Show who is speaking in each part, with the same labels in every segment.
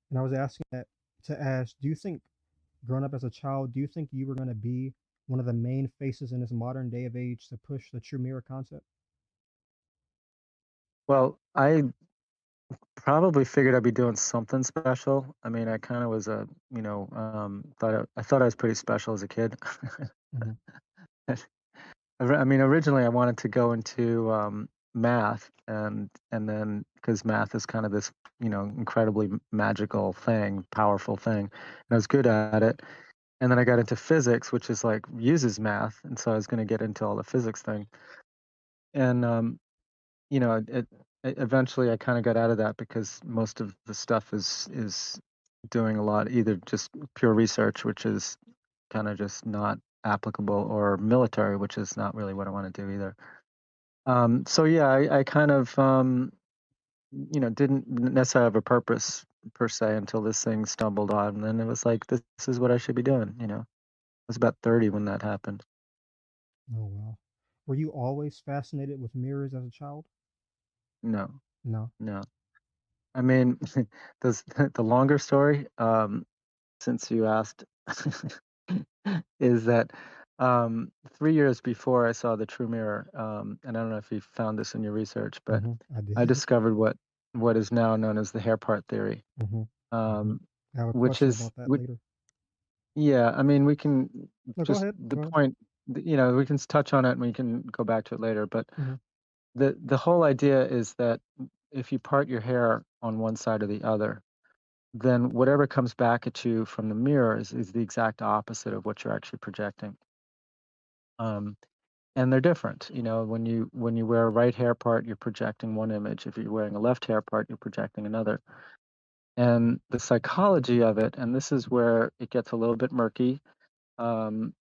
Speaker 1: And I was asking that to ask, do you think growing up as a child, do you think you were going to be one of the main faces in this modern day of age to push the true mirror concept?
Speaker 2: Well, I probably figured I'd be doing something special. I mean, I kind of was I thought I was pretty special as a kid.
Speaker 1: Hmm.
Speaker 2: I mean, originally I wanted to go into math, and then because math is kind of this, incredibly magical thing, powerful thing, and I was good at it. And then I got into physics, which is like uses math, and so I was going to get into all the physics thing. And eventually I kind of got out of that because most of the stuff is doing a lot either just pure research, which is kind of just not applicable, or military, which is not really what I want to do either. So yeah, I kind of didn't necessarily have a purpose per se until this thing stumbled on, and then it was like this is what I should be doing. I was about 30 when that happened.
Speaker 1: Oh, wow. Were you always fascinated with mirrors as a child?
Speaker 2: No,
Speaker 1: No.
Speaker 2: no. I mean, does the longer story, since you asked, is that 3 years before I saw the True Mirror, and I don't know if you found this in your research, but
Speaker 1: I
Speaker 2: I
Speaker 1: did.
Speaker 2: discovered what is now known as the hair part theory,
Speaker 1: Hmm.
Speaker 2: um,
Speaker 1: I have a
Speaker 2: which
Speaker 1: question
Speaker 2: is,
Speaker 1: about that later.
Speaker 2: yeah, I mean, we can
Speaker 1: No, go
Speaker 2: just
Speaker 1: ahead.
Speaker 2: the
Speaker 1: Go ahead.
Speaker 2: point, we can touch on it and we can go back to it later, but
Speaker 1: Hmm.
Speaker 2: the whole idea is that if you part your hair on one side or the other, then whatever comes back at you from the mirror is the exact opposite of what you're actually projecting. Um, and they're different. When you wear a right hair part, you're projecting one image. If you're wearing a left hair part, you're projecting another. And the psychology of it, and this is where it gets a little bit murky. Um,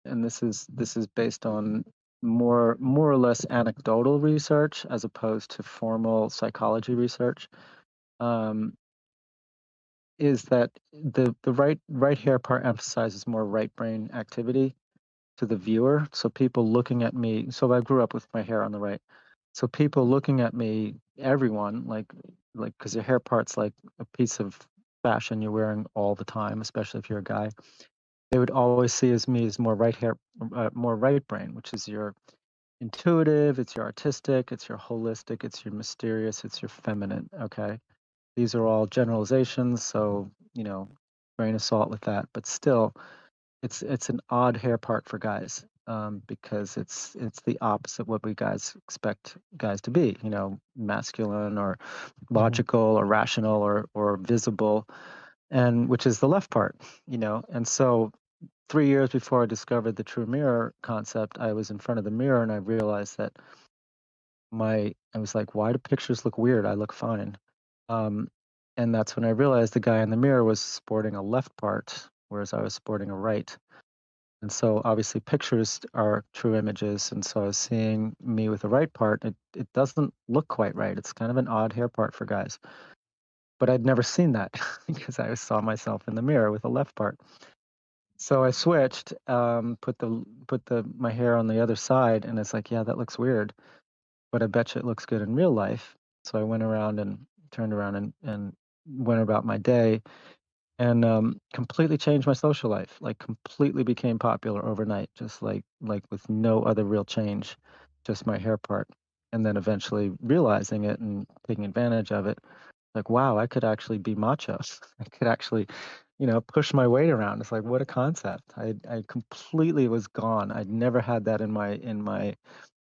Speaker 2: and this is based on more or less anecdotal research as opposed to formal psychology research. Um, is that the right hair part emphasizes more right brain activity to the viewer. So people looking at me, so I grew up with my hair on the right. So people looking at me, everyone, like because your hair part's like a piece of fashion you're wearing all the time, especially if you're a guy. They would always see as me as more right brain, which is your intuitive, it's your artistic, it's your holistic, it's your mysterious, it's your feminine. Okay, these are all generalizations, so grain of salt with that. But still, it's an odd hair part for guys, because it's the opposite what we guys expect guys to be. Masculine or
Speaker 1: Hmm.
Speaker 2: logical or rational or visible, and which is the left part. And so 3 years before I discovered the true mirror concept, I was in front of the mirror and I realized that I was like, why do pictures look weird? I look fine. Um, and that's when I realized the guy in the mirror was sporting a left part, whereas I was sporting a right. And so obviously pictures are true images. And so I was seeing me with the right part. It doesn't look quite right. It's kind of an odd hair part for guys. But I'd never seen that because I saw myself in the mirror with the left part. So I switched, put the my hair on the other side, and it's like, yeah, that looks weird, but I bet you it looks good in real life. So I went around and turned around and went about my day, and completely changed my social life. Like completely became popular overnight, just like with no other real change, just my hair part. And then eventually realizing it and taking advantage of it, like wow, I could actually be macho. I could actually, push my weight around. It's like what a concept. I completely was gone. I'd never had that in my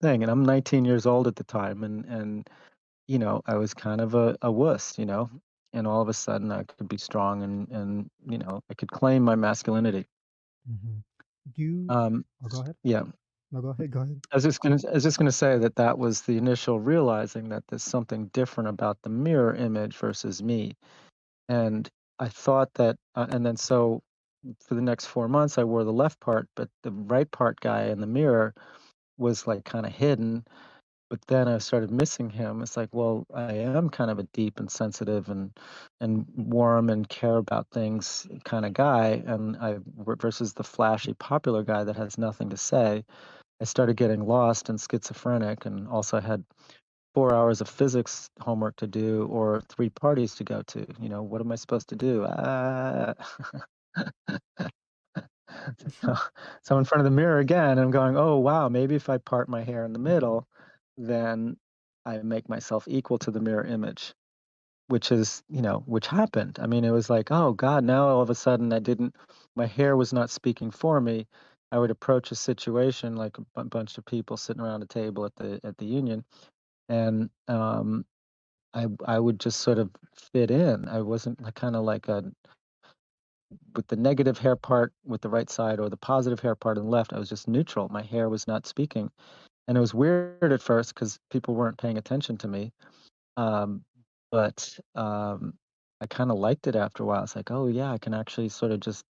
Speaker 2: thing, and I'm 19 years old at the time, and I was kind of a wuss, and all of a sudden I could be strong, and I could claim my masculinity.
Speaker 1: Hmm. Do you,
Speaker 2: Um,
Speaker 1: oh, go ahead.
Speaker 2: yeah,
Speaker 1: No, go ahead. Go ahead.
Speaker 2: I was just gonna say that was the initial realizing that there's something different about the mirror image versus me, and I thought that, and then so for the next 4 months I wore the left part, but the right part guy in the mirror was like kind of hidden. But then I started missing him. It's like, well, I am kind of a deep and sensitive and warm and care about things kind of guy, and versus the flashy popular guy that has nothing to say. I started getting lost and schizophrenic, and also had 4 hours of physics homework to do or 3 parties to go to. You know, what am I supposed to do? So I'm in front of the mirror again, and I'm going, oh, wow, maybe if I part my hair in the middle, then I make myself equal to the mirror image, which is, you know, which happened. I mean, it was like, oh God, now all of a sudden my hair was not speaking for me. I would approach a situation like a bunch of people sitting around a table at the union, and I would just sort of fit in. I wasn't kind of like with the negative hair part with the right side or the positive hair part on the left. I was just neutral. My hair was not speaking, and it was weird at first because people weren't paying attention to me. Um, but I kind of liked it after a while. It's like, oh yeah, I can actually sort of just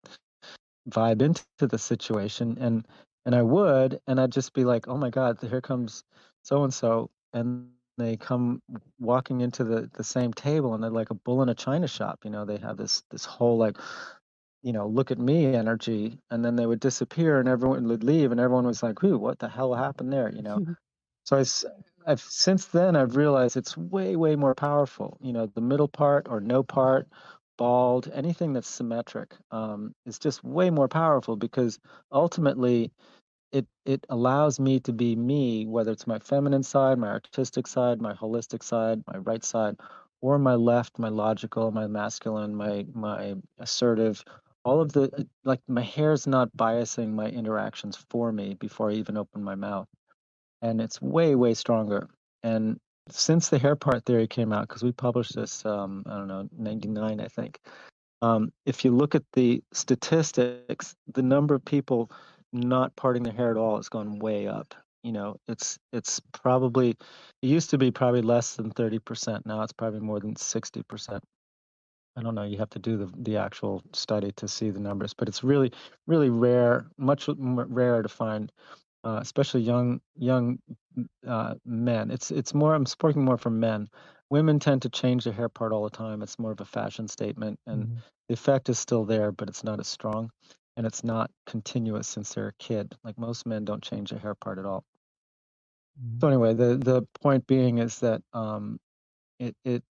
Speaker 2: vibe into the situation, and I would, and I'd just be like, oh my God, here comes so and so, and they come walking into the same table, and they're like a bull in a china shop. You know, they have this whole like, you know, look at me energy, and then they would disappear, and everyone would leave, and everyone was like, "Who? What the hell happened there?" You know. So I've since then I've realized it's way more powerful. You know, the middle part or no part, bald, anything that's symmetric, is just way more powerful because ultimately it allows me to be me, whether it's my feminine side, my artistic side, my holistic side, my right side, or my left, my logical, my masculine, my assertive. All of the like my hair's not biasing my interactions for me before I even open my mouth, and it's way stronger. And since the hair part theory came out, because we published this, I don't know, 99, I think. If you look at the statistics, the number of people not parting their hair at all has gone way up. You know, it's probably it used to be probably less than 30%. Now it's probably more than 60%. I don't know. You have to do the actual study to see the numbers, but it's really rare, much rarer to find, especially young men. It's more. I'm speaking more for men. Women tend to change their hair part all the time. It's more of a fashion statement, and
Speaker 1: Mm-hmm.
Speaker 2: the effect is still there, but it's not as strong, and it's not continuous since they're a kid. Like most men don't change their hair part at all. So anyway, the point being is that it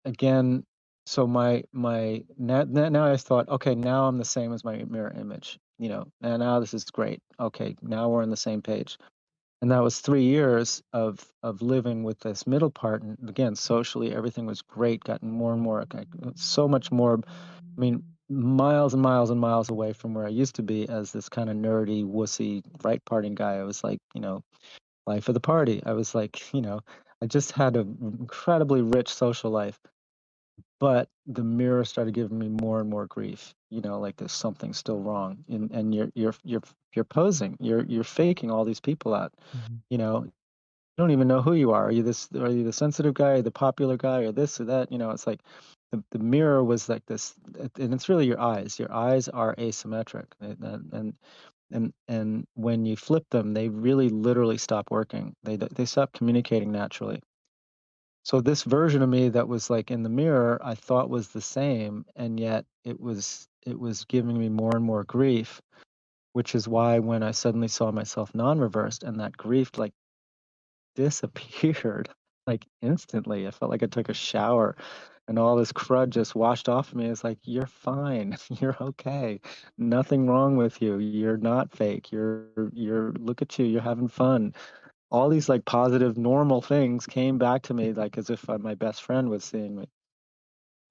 Speaker 2: again. So my now I thought, okay, now I'm the same as my mirror image. You know, and now this is great. Okay, now we're on the same page. And that was 3 years of living with this middle part. And again, socially, everything was great, gotten more and more, like, so much more. I mean, miles and miles and miles away from where I used to be as this kind of nerdy, wussy, right parting guy. I was like, you know, life of the party. I was like, you know, I just had an incredibly rich social life. But the mirror started giving me more and more grief. You know, like there's something still wrong, and you're posing, you're faking all these people out.
Speaker 1: Mm-hmm.
Speaker 2: You know, don't even know who you are. Are you the sensitive guy, or the popular guy, or this or that? You know, it's like the mirror was like this, and it's really your eyes. Your eyes are asymmetric, and when you flip them, they really literally stop working. They stop communicating naturally. So this version of me that was like in the mirror, I thought was the same, and yet it was giving me more and more grief, which is why when I suddenly saw myself non-reversed and that grief like disappeared like instantly. I felt like I took a shower and all this crud just washed off of me. It's like, you're fine. You're okay. Nothing wrong with you. You're not fake. You're look at you. You're having fun. All these like positive, normal things came back to me like as if my best friend was seeing me.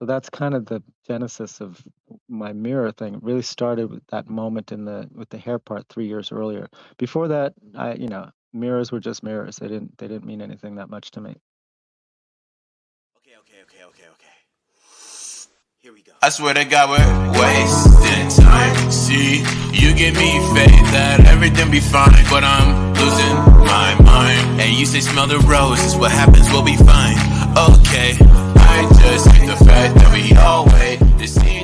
Speaker 2: So that's kind of the genesis of my mirror thing. It really started with that moment with the hair part 3 years earlier. Before that, mirrors were just mirrors. They didn't mean anything that much to me.
Speaker 3: Okay. Here we go. I swear to God, we're wasting time. See, you give me faith that everything be fine, but I'm losing my mind. And you say smell the roses, what happens, we'll be fine. Okay, I just hate the fact that we all wait to see